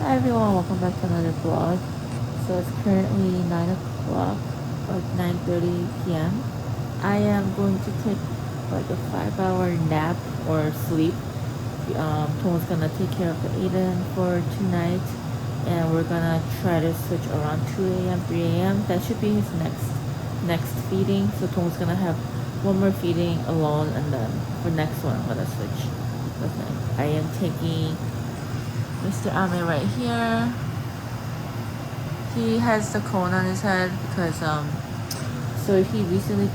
Hi everyone, welcome back to another vlog. So it's currently 9 o'clock, like 9:30 p.m. I am going to take like a 5-hour nap or sleep. Tomo's gonna take care of the Aiden for tonight, and we're gonna try to switch around 2 a.m., 3 a.m. That should be his next feeding. So Tomo's gonna have one more feeding alone, and then for next one I'm gonna switch with him. I am taking Mr. Ame right here. He has the cone on his head because so he recently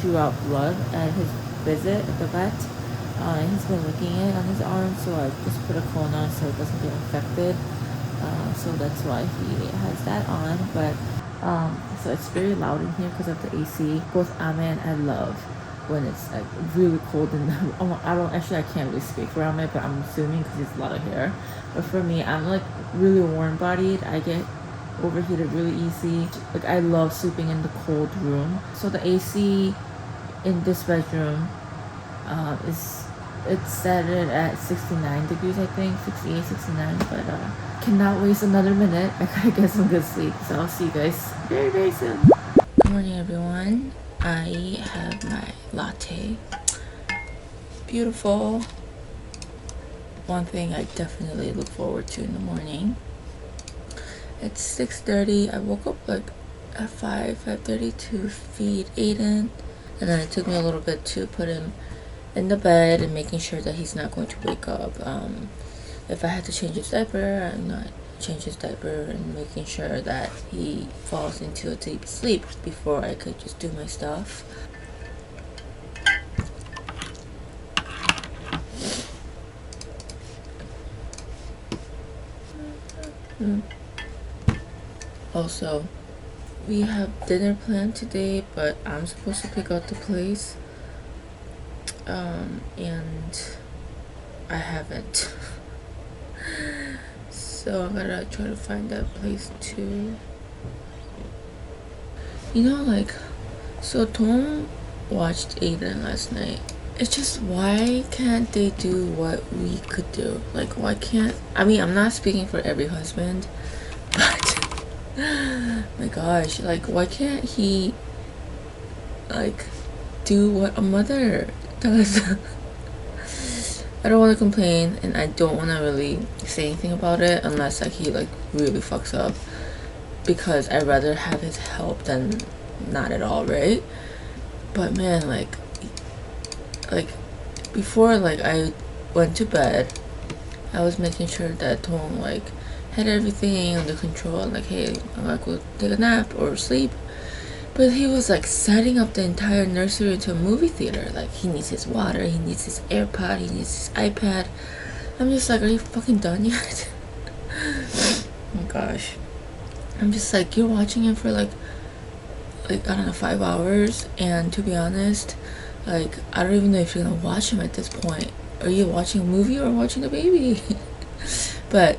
drew out blood at his visit at the vet. He's been licking it on his arm, so I just put a cone on so it doesn't get infected. So that's why he has that on. But so it's very loud in here because of the AC. Both Ame and I love when it's like really cold and I can't really speak for Ame, but I'm assuming because he's a lot of hair. But for me, I'm like really warm bodied. I get overheated really easy. Like I love sleeping in the cold room. So the AC in this bedroom it's set it at 69 degrees, I think 68, 69. But cannot waste another minute. I gotta get some good sleep. So I'll see you guys very, very soon. Good morning, everyone. I have my latte. Beautiful. One thing I definitely look forward to in the morning. It's 6:30. I woke up like at 5:30 to feed Aiden, and then it took me a little bit to put him in the bed and making sure that he's not going to wake up. If I had to change his diaper, I'm not change his diaper, and making sure that he falls into a deep sleep before I could just do my stuff. Also, we have dinner planned today, but I'm supposed to pick out the place, and I haven't. So I'm gonna try to find that place too. You know, like, so Tom watched Aiden last night. It's just, why can't they do what we could do? Like, why can't, I mean, I'm not speaking for every husband, but my gosh, like, why can't he like do what a mother does? I don't want to complain, and I don't want to really say anything about it unless like he like really fucks up, because I'd rather have his help than not at all, right? But man, like before like I went to bed, I was making sure that Tom like had everything under control, and like, hey, I'm gonna go take a nap or sleep. But he was like setting up the entire nursery into a movie theater. Like, he needs his water, he needs his AirPod, he needs his iPad. I'm just like, are you fucking done yet? Oh my gosh. I'm just like, you're watching him for like I don't know, 5 hours, and to be honest, like, I don't even know if you're gonna watch him at this point. Are you watching a movie or watching the baby? But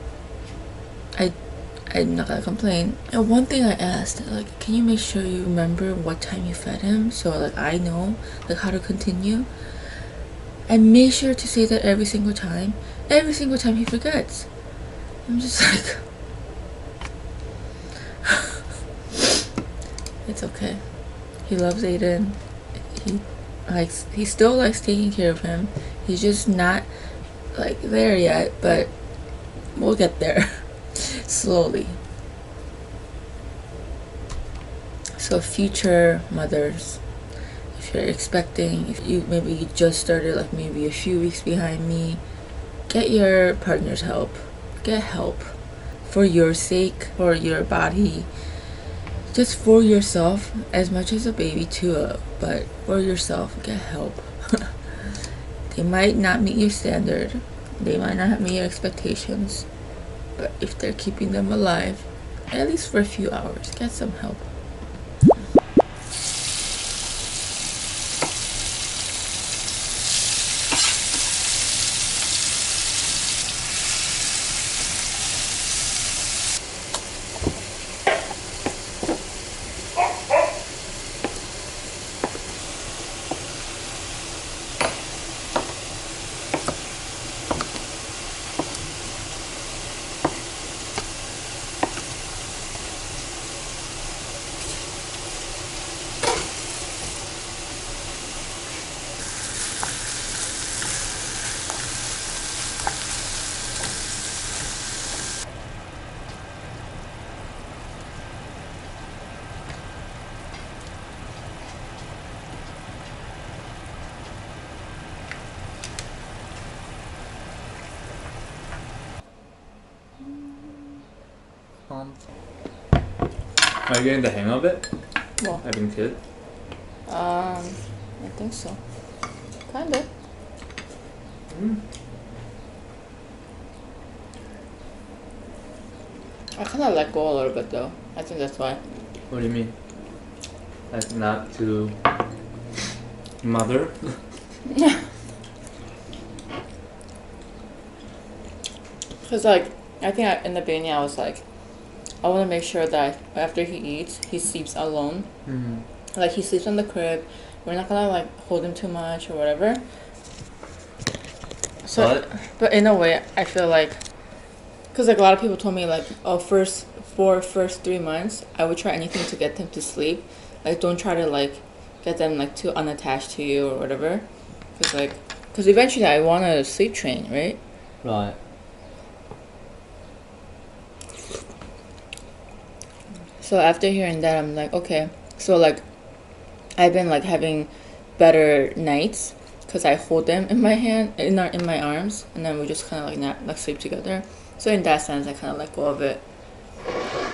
I'm not gonna complain. And one thing I asked, like, can you make sure you remember what time you fed him, so like I know like how to continue? I make sure to say that every single time. Every single time he forgets. I'm just like, it's okay. He loves Aiden. He still likes taking care of him. He's just not like there yet, but we'll get there slowly. So future mothers, if you're expecting, if you just started like maybe a few weeks behind me, get your partner's help. Get help for your sake, for your body, just for yourself, as much as a baby too, but for yourself, get help. They might not meet your standard, they might not meet your expectations, but if they're keeping them alive, at least for a few hours, get some help. Are you getting the hang of it? What? Having kids? I think so. Kinda. I kind of let go a little bit though. I think that's why. What do you mean? Like not to mother? Cause like I think in the beginning I was like, I want to make sure that after he eats, he sleeps alone. Like he sleeps in the crib. We're not gonna like hold him too much or whatever. So, but in a way, I feel like, cause like a lot of people told me like, oh, first 3 months, I would try anything to get them to sleep. Like don't try to like get them like too unattached to you or whatever. Cause eventually I want to sleep train, right? Right. So after hearing that, I'm like, okay. So like, I've been like having better nights because I hold them in my hand, in my arms, and then we just kind of like sleep together. So in that sense, I kind of let go of it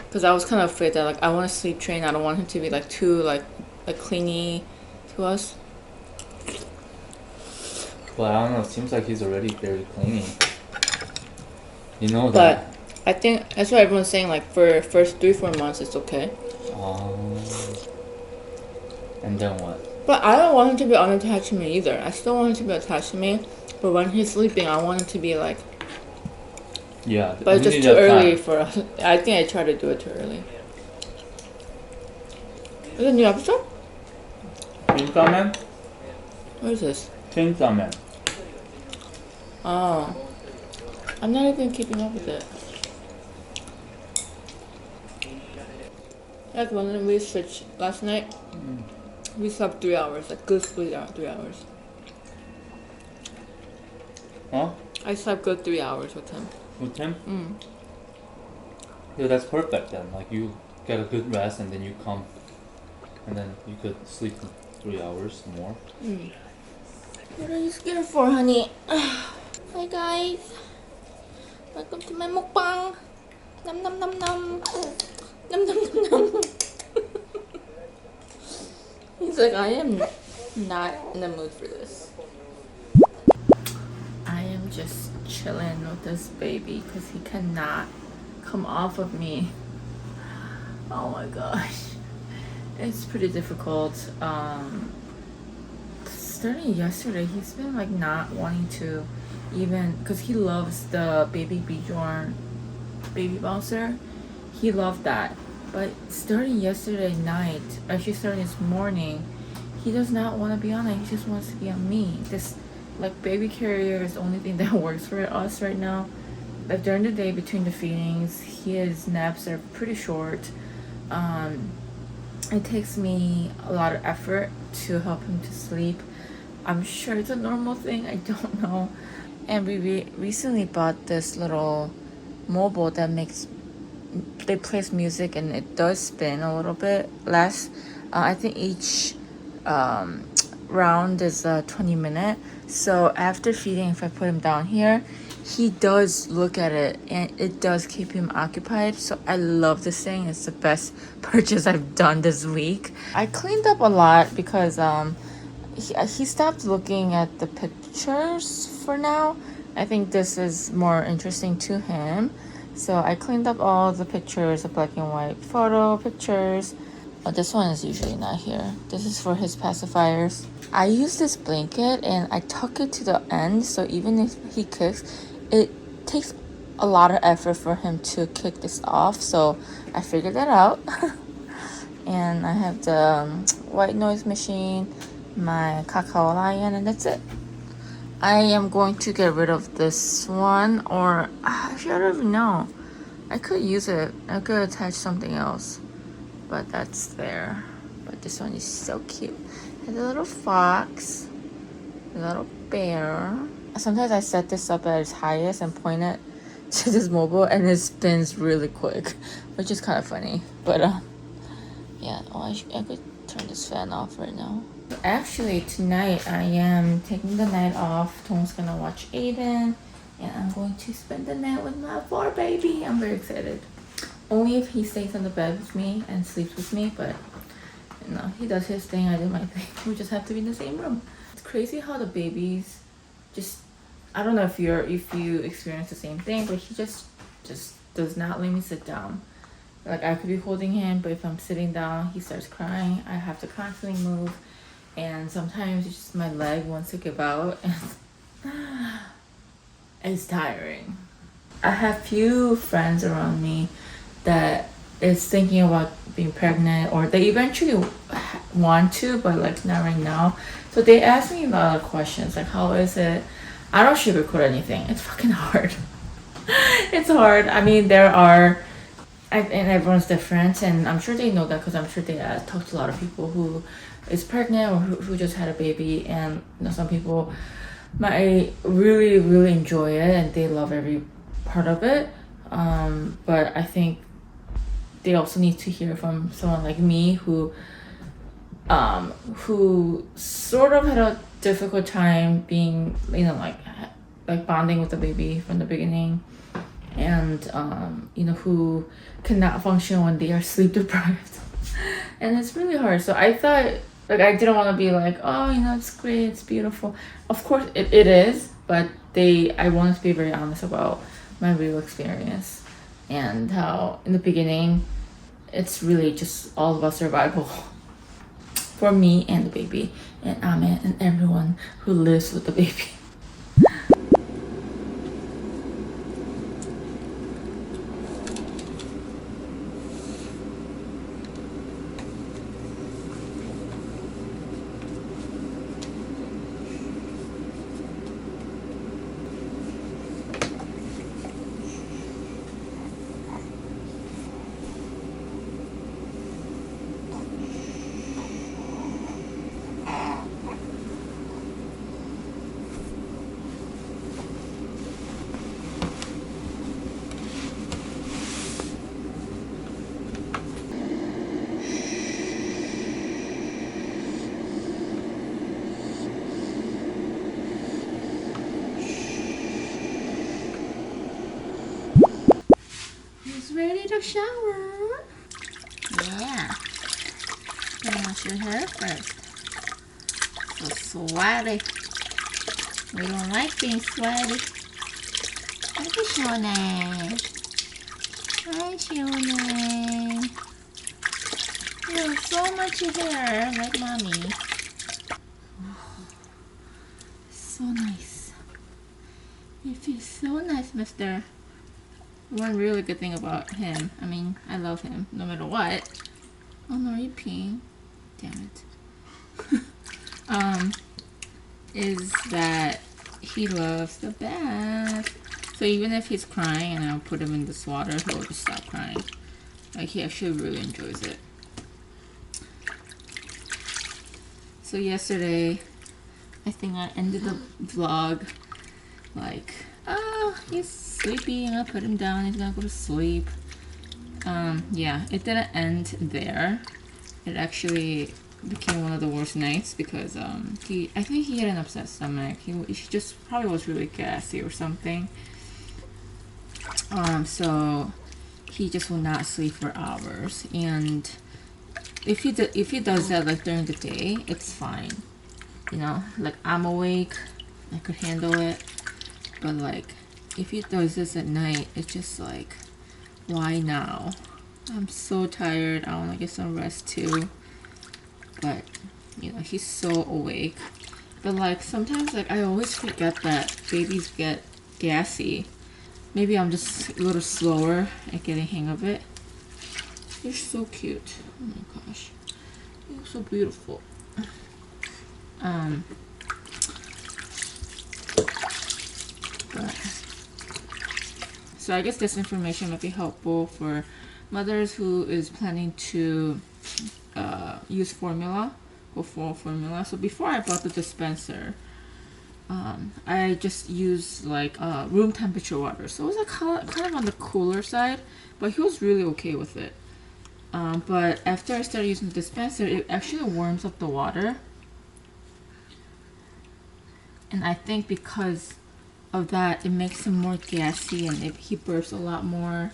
because I was kind of afraid that like I want to sleep train. I don't want him to be like too like clingy to us. Well, I don't know. It seems like he's already very clingy. You know that. But I think that's what everyone's saying. Like for first 3-4 months, it's okay. And then what? But I don't want him to be unattached to me either. I still want him to be attached to me. But when he's sleeping, I want him to be like. Yeah. But it's just too early for us. I think I tried to do it too early. Is it a new episode? Chainsaw Man? What is this? Chainsaw Man. Oh. I'm not even keeping up with it. Like when we switched last night, we slept 3 hours. Like good 3 hours. Huh? I slept good 3 hours with him. With him? Yeah, that's perfect then. Like you get a good rest and then you come and then you could sleep for 3 hours more. What are you scared for, honey? Hi guys. Welcome to my mukbang. Nom nom nom nom. Nom nom nom nom. He's like, I am not in the mood for this. I am just chilling with this baby because he cannot come off of me. Oh my gosh. It's pretty difficult. Starting yesterday, he's been like not wanting to even, because he loves the baby Bjorn baby bouncer. He loved that. But starting yesterday night, actually starting this morning, he does not want to be on it. He just wants to be on me. This like baby carrier is the only thing that works for us right now. Like during the day between the feedings, his naps are pretty short. It takes me a lot of effort to help him to sleep. I'm sure it's a normal thing. I don't know. And we recently bought this little mobile that they plays music and it does spin a little bit less. I think each round is 20 minutes. So after feeding, if I put him down here, he does look at it and it does keep him occupied. So I love this thing. It's the best purchase I've done this week. I cleaned up a lot because he stopped looking at the pictures for now. I think this is more interesting to him. So I cleaned up all the pictures, the black and white photo pictures. Oh, this one is usually not here. This is for his pacifiers. I use this blanket and I tuck it to the end. So even if he kicks, it takes a lot of effort for him to kick this off. So I figured that out. And I have the white noise machine, my cacao lion, and that's it. I am going to get rid of this one, or actually I don't even know. I could use it. I could attach something else, but that's there. But this one is so cute. Has a little fox, a little bear. Sometimes I set this up at its highest and point it to this mobile, and it spins really quick, which is kind of funny. But yeah. Oh, I could turn this fan off right now. Actually, tonight I am taking the night off. Tong's gonna watch Aiden, and I'm going to spend the night with my 4 baby. I'm very excited. only if he stays on the bed with me and sleeps with me, but you know, he does his thing, I do my thing. We just have to be in the same room. It's crazy how the babies just, I don't know if you experience the same thing, but he just does not let me sit down. Like I could be holding him, but if I'm sitting down, he starts crying. I have to constantly move, and sometimes it's just my leg wants to give out, and it's tiring. I have few friends around me that is thinking about being pregnant, or they eventually want to, but like not right now. So they ask me a lot of questions like, how is it? I don't sugarcoat anything. It's fucking hard. It's hard. I mean, there are, and everyone's different, and I'm sure they know that because I'm sure they talk to a lot of people who is pregnant or who just had a baby, and you know, some people might really enjoy it and they love every part of it. But I think they also need to hear from someone like me who sort of had a difficult time being, you know, like bonding with the baby from the beginning, and you know, who cannot function when they are sleep deprived. And it's really hard. So I thought, like, I didn't want to be like, oh, you know, it's great, it's beautiful. Of course it is, but I wanted to be very honest about my real experience and how in the beginning it's really just all about survival for me and the baby and Ahmed and everyone who lives with the baby. He's ready to shower. Yeah. Wash your hair first. So sweaty. We don't like being sweaty. Look at Shone. Hi, Shone. You have so much hair, like mommy. So nice. It feels so nice, mister. One really good thing about him, I mean, I love him no matter what. Oh no, are you peeing? Damn it. Is that he loves the bath. So even if he's crying and I'll put him in this water, he'll just stop crying. Like, he actually really enjoys it. So yesterday, I think I ended the vlog like, oh, he's sleepy, I'm gonna put him down, he's gonna go to sleep. Yeah, it didn't end there. It actually became one of the worst nights because I think he had an upset stomach. He just probably was really gassy or something. So he just will not sleep for hours, and if he does that like during the day, it's fine. You know, like I'm awake, I could handle it. But like, if he does this at night, it's just like, why now? I'm so tired. I want to get some rest too. But, you know, he's so awake. But like, sometimes like I always forget that babies get gassy. Maybe I'm just a little slower at getting hang of it. You're so cute. Oh my gosh. You're so beautiful. So I guess this information might be helpful for mothers who is planning to use formula, go for formula. So before I bought the dispenser, I just used like room temperature water. So it was like kind of on the cooler side, but he was really okay with it. But after I started using the dispenser, it actually warms up the water. And I think because of that, it makes him more gassy and he burps a lot more.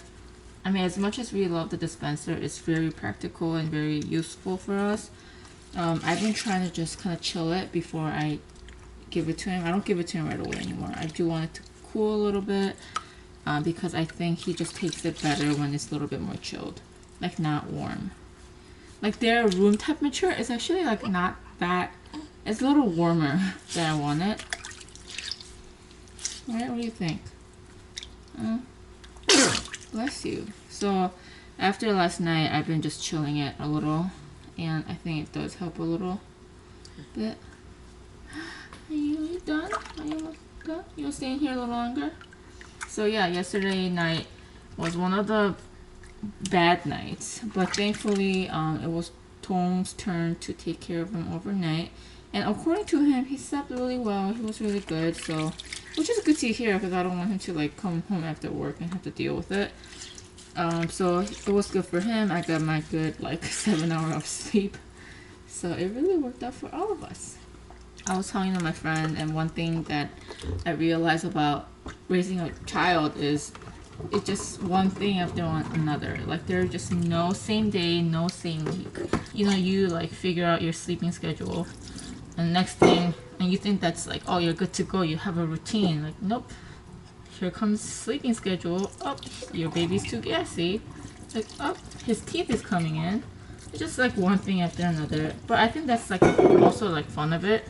I mean, as much as we love the dispenser, it's very practical and very useful for us. I've been trying to just kind of chill it before I give it to him. I don't give it to him right away anymore. I do want it to cool a little bit because I think he just takes it better when it's a little bit more chilled, like not warm. Like their room temperature is actually like not that. It's a little warmer than I want it. Right? What do you think? Bless you. So after last night, I've been just chilling it a little, and I think it does help a little bit. Are you done? Are you almost done? You're staying here a little longer? So yeah, yesterday night was one of the bad nights, but thankfully it was Tom's turn to take care of him overnight, and according to him, he slept really well. He was really good, so which is good to hear because I don't want him to like come home after work and have to deal with it. So it was good for him. I got my good like 7 hours of sleep, so it really worked out for all of us. I was talking to my friend, and one thing that I realized about raising a child is it's just one thing after another. Like there's just no same day, no same week. You know, you like figure out your sleeping schedule, and next thing, and you think that's like, oh, you're good to go. You have a routine. Like, nope. Here comes sleeping schedule. Oh, your baby's too gassy. It's like, oh, his teeth is coming in. It's just like one thing after another. But I think that's like also like fun of it.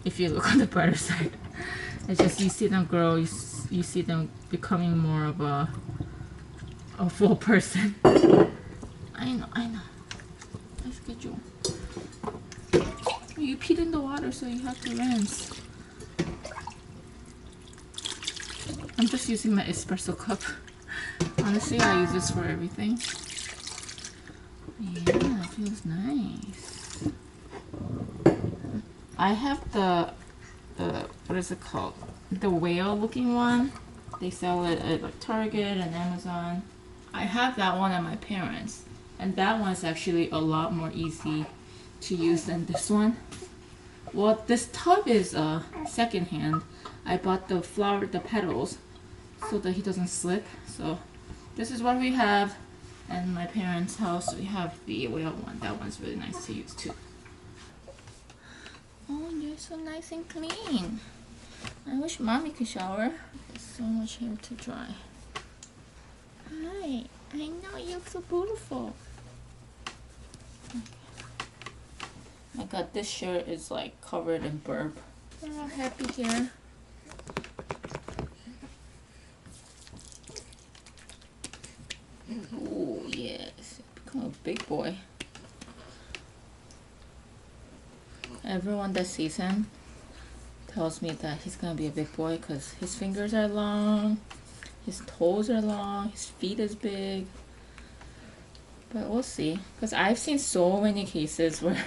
If you look on the brighter side, it's just you see them grow. You see them becoming more of a full person. I know. Nice schedule. You peed in the water, so you have to rinse. I'm just using my espresso cup. Honestly, I use this for everything. Yeah, it feels nice. I have the what is it called? The whale looking one. They sell it at like Target and Amazon. I have that one at my parents', and that one's actually a lot more easy to use than this one. Well, this tub is secondhand. I bought the petals so that he doesn't slip. So this is what we have. And my parents' house, we have the whale one. That one's really nice to use too. Oh, you're so nice and clean. I wish mommy could shower. There's so much hair to dry. Hi, I know you look so beautiful. Okay. My god, this shirt is like covered in burp. We're all happy here. Oh yes, become a big boy. Everyone that sees him tells me that he's gonna be a big boy because his fingers are long, his toes are long, his feet is big. But we'll see, because I've seen so many cases where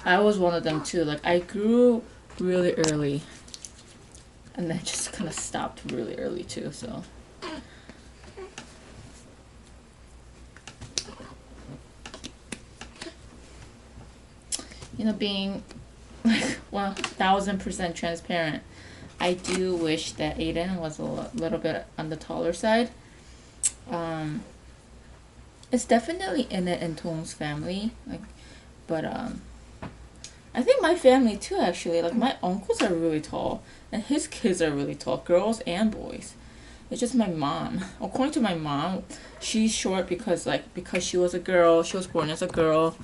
I was one of them too. Like I grew really early and then just kind of stopped really early too, so. You know, being like 1000% transparent, I do wish that Aiden was a little bit on the taller side. It's definitely in it in Tong's family, like, but I think my family too actually. Like my uncles are really tall, and his kids are really tall, girls and boys. It's just my mom. According to my mom, she's short because she was a girl. She was born as a girl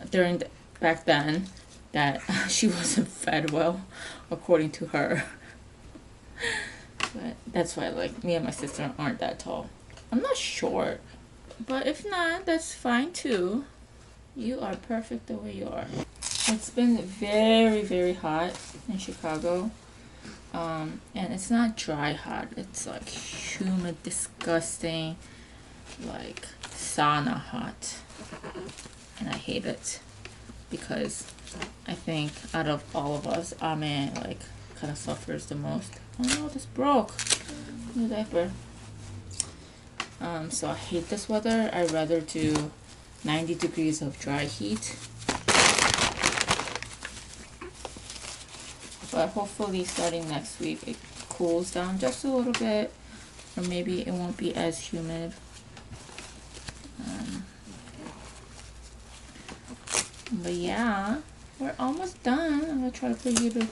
during back then, that she wasn't fed well, according to her. But that's why like me and my sister aren't that tall. I'm not short, but if not, that's fine too. You are perfect the way you are. It's been very, very hot in Chicago. And it's not dry hot. It's like humid, disgusting, like sauna hot. And I hate it because I think out of all of us, Ame like kind of suffers the most. Oh no, this broke. New diaper. So I hate this weather. I'd rather do 90 degrees of dry heat. But hopefully starting next week it cools down just a little bit, or maybe it won't be as humid. But yeah, we're almost done. I'm gonna try to put you to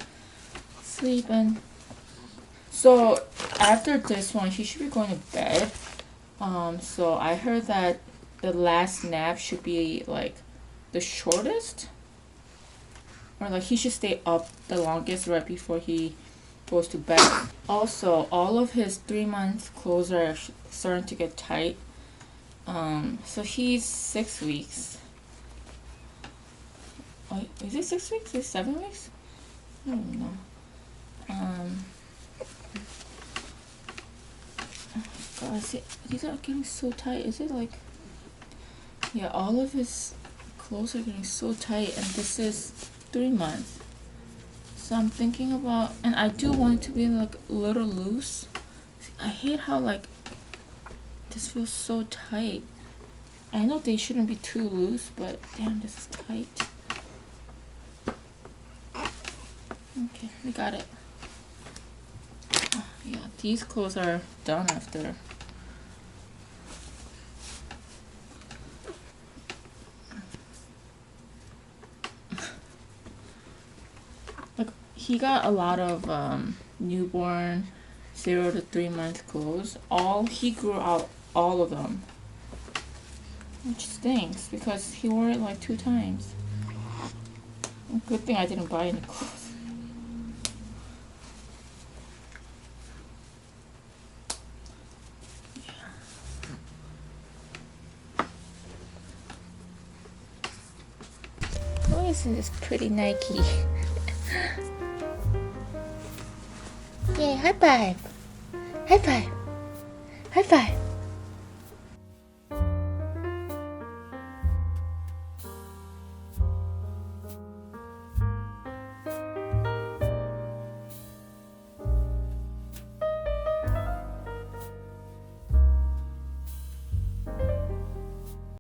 sleep. And so after this one, he should be going to bed. So I heard that the last nap should be like the shortest, or like he should stay up the longest right before he goes to bed. Also, all of his 3-month clothes are starting to get tight. So he's 6 weeks. Oh, is it 6 weeks? Is it 7 weeks? I don't know. God, these are getting so tight. Is it like, yeah, all of his clothes are getting so tight, and this is 3 months. So I'm thinking about, and I do want it to be like a little loose. I hate how like this feels so tight. I know they shouldn't be too loose, but damn, this is tight. Okay, we got it. Oh, yeah, these clothes are done after. Like, he got a lot of newborn 0 to 3 month clothes. He grew out all of them, which stinks because he wore it like 2 times. Good thing I didn't buy any clothes. Oh, isn't this pretty Nike? Yay, high five! High five! High five!